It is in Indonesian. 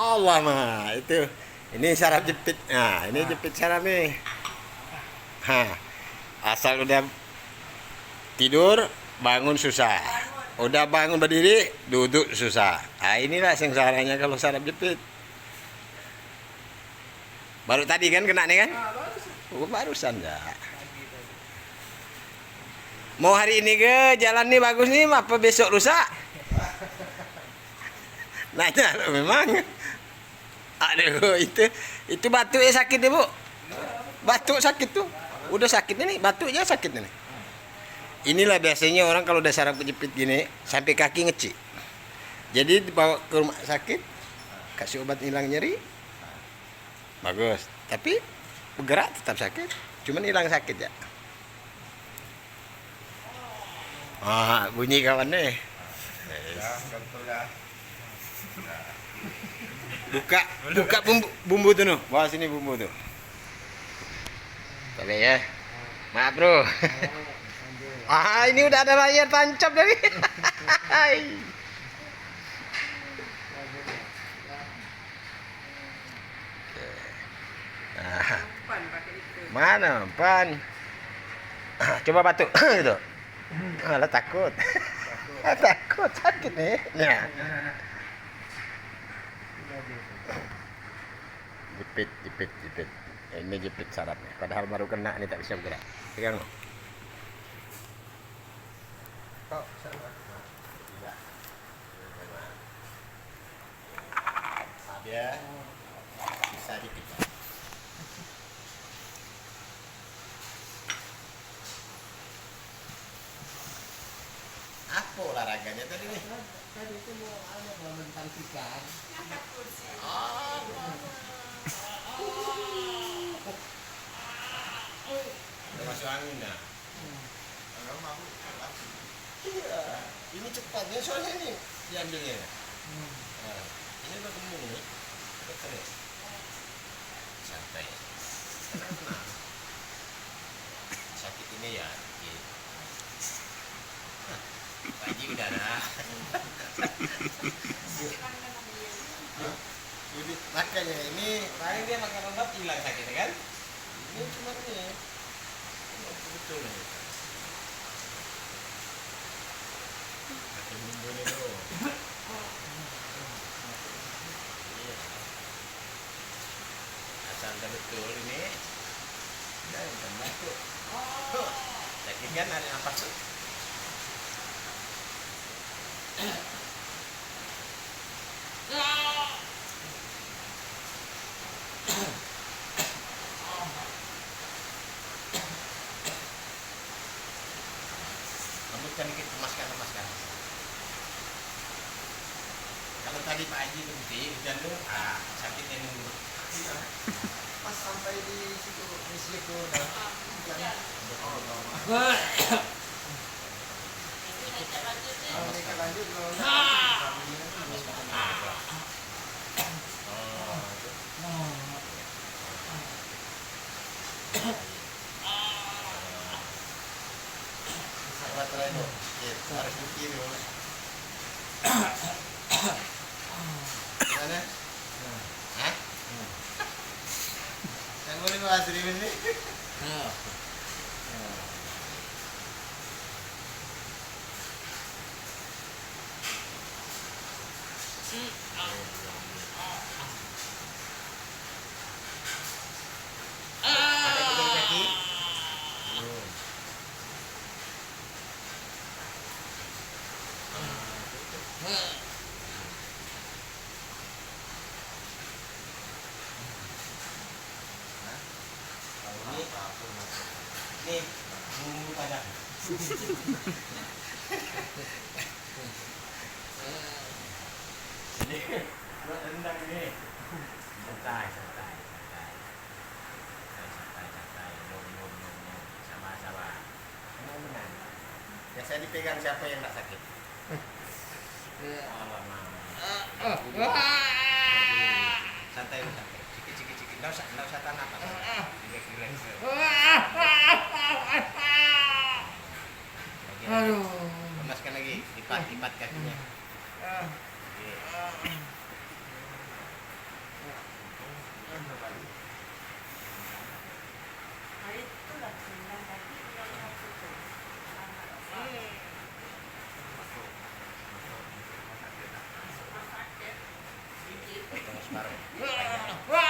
Allah mah itu. Ini saraf jepit. Nah, ini jepit saraf nih. Hah. Asal udah tidur, bangun susah. Udah bangun berdiri, duduk susah. Nah, inilah sengsaranya kalau saraf jepit. Baru tadi kan kena nih kan? Oh, barusan ya. Mau hari ini ke jalan nih bagus nih, apa besok rusak? Nanya lo memang. Aduh, itu batuknya sakit ya, Bu. Batuk sakit tuh. Udah sakit ini, batuknya sakit ini. Inilah biasanya orang kalau udah saraf kejepit gini, sampai kaki ngecik. Jadi dibawa ke rumah sakit, kasih obat hilang nyeri. Bagus. Tapi bergerak tetap sakit. Cuman hilang sakit ya. Ah, bunyi kawan nih. Buka bumbu tuh, noh. Bawa sini bumbu tuh. Tapi ya. Maaf, Bro. Ah, ini udah ada layar tancap dari. Nah, mana pan? Coba batuk gitu. Alah takut. Takut sakit nih. Nah. Jepit. Ini jepit sarafnya. Padahal baru kena nih tak bisa bergerak. Pegang lo. Kok ya. Bisa dikit. Apa olahraganya tadi nih? Tadi itu mau mentangkikan. Udah masuk angin ya? Iya, ini cepatnya soalnya ini diambilnya. Nah, ini udah kembung nih, betul ya? Santai. Nah, sakit ini ya. Pagi udah dah. Jadi makanya ini paling dia makan obat hilang sakitnya kan? Ini cuma nih. Betul nih. Pakai bumbunya dulu. Iya. Asal udah betul ini. Udah yang batuk. Sakit kan ada apa tuh? Lembutkan dikit, lemaskan. Kalau tadi Pak Haji berhenti, hujan tuh, sakitnya nunggu. Pas sampai di situ di situ hujan. Mereka lanjut Baterai itu, harus begini dulu. Gimana? Hah? Yang boleh bahas ini? Pakai pegang kaki. Ini bumbu padang. Ini buat rendang ini. Santai. Sama. Menang. Biasanya dipegang siapa yang tak sakit? Alamak. Santai. Ciki. Nggak usah tanah apa. Relax. Aduh. Lemaskan lagi, lipat kakinya. Oke. Potong separuh.